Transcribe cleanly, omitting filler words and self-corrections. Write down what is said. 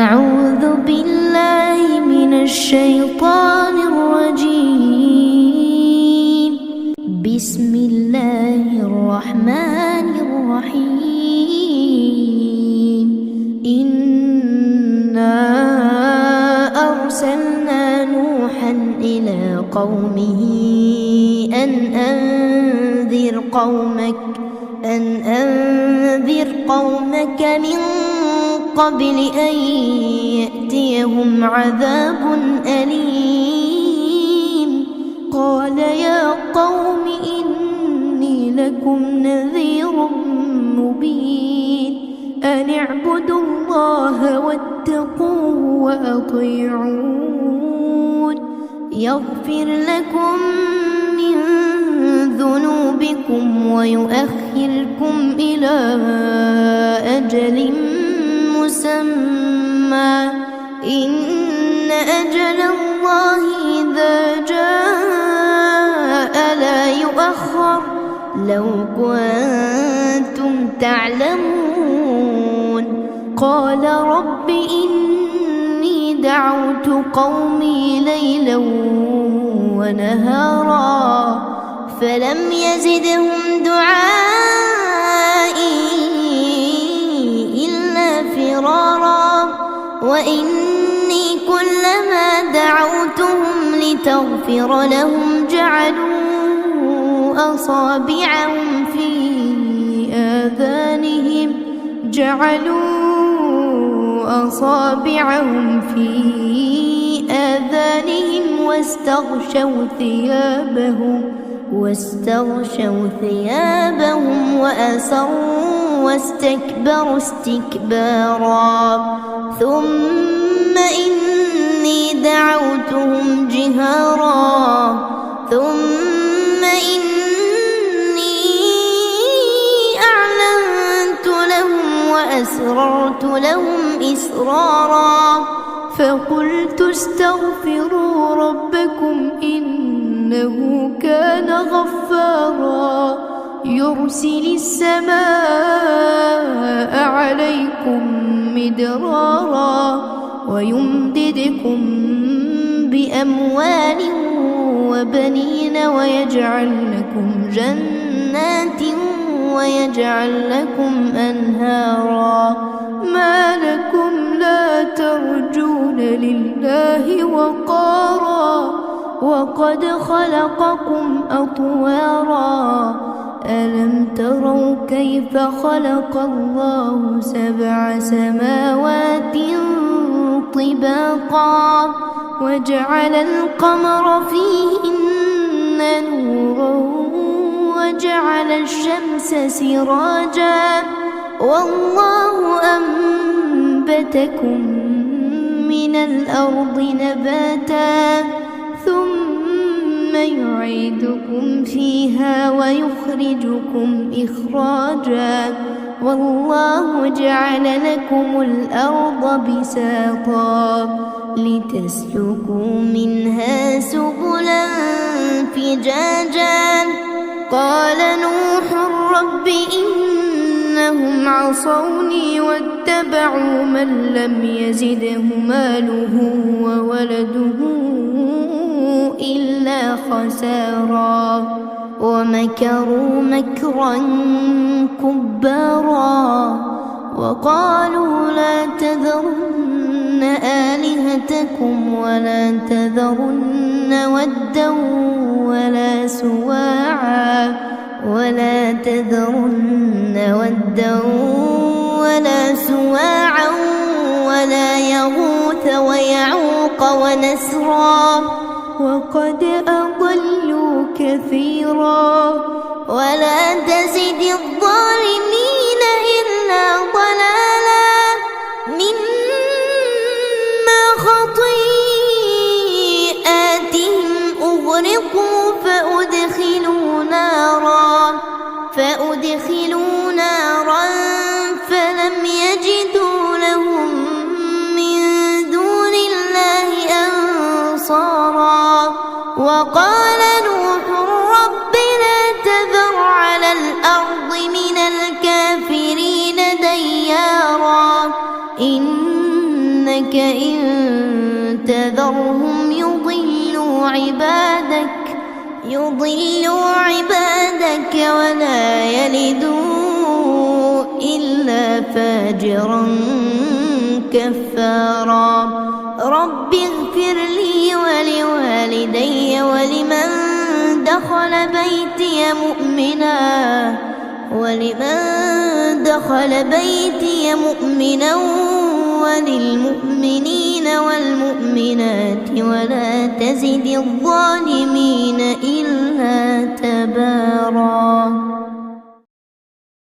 أعوذ بالله من الشيطان الرجيم. بسم الله الرحمن الرحيم. إنا أرسلنا نوحا إلى قومه أن أنذر قومك من قبل أن يأتيهم عذاب أليم. قال يا قوم إني لكم نذير مبين. أن اعبدوا الله واتقوه وأطيعون يغفر لكم من ذنوبكم ويؤخركم إلى أجل مسمى. إن أجل الله إذا جاء لا يؤخر لو كنتم تعلمون. قال رب إني دعوت قومي ليلا ونهارا فلم يزدهم دعائي إلا فرارا. وإني كلما دعوتهم لتغفر لهم جعلوا أصابعهم في آذانهم واستغشوا ثيابهم وأسروا واستكبروا استكبارا. ثم إني دعوتهم جهارا ثم إني أعلنت لهم وأسررت لهم إسرارا. فقلت استغفروا ربكم إنه كان غفارا يرسل السماء عليكم مدرارا ويمددكم بأموال وبنين ويجعل لكم جنات ويجعل لكم أنهارا. ما لكم لا ترجون لله وقارا وقد خلقكم أطوارا. ألم تروا كيف خلق الله 7 سماوات طباقا وجعل القمر فيهن نورا وجعل الشمس سراجا والله أنبتكم من الأرض نباتا ثم يعيدكم فيها ويخرجكم إخراجا. والله جعل لكم الأرض بساطا لتسلكوا منها سبلا فجاجا. قال نوح رب إنهم عصوني واتبعوا من لم يزده ماله وولده إلا خسارا ومكروا مكرا كبارا. وقالوا لا تذرن آلهتكم ولا تذرن ودا ولا سواعا ولا يغوث ويعوق ونسرا وقد أضلوا كثيرا. ولا تزد الظالمين إلا ضلالا مما خطيئاتهم أغرقوا فأدخلوا نارا فلم يجدوا لهم من دون الله أنصارا. وقال نوح رب لا تذر على الأرض من الكافرين ديارا إنك إن تذرهم يضلوا عبادك ولا يلدوا إلا فاجرا كفارا. رب اغفر لي ولوالدي ولمن دخل بيتي مؤمنا وللمؤمنين والمؤمنات ولا تزد الظالمين إلا تبارا.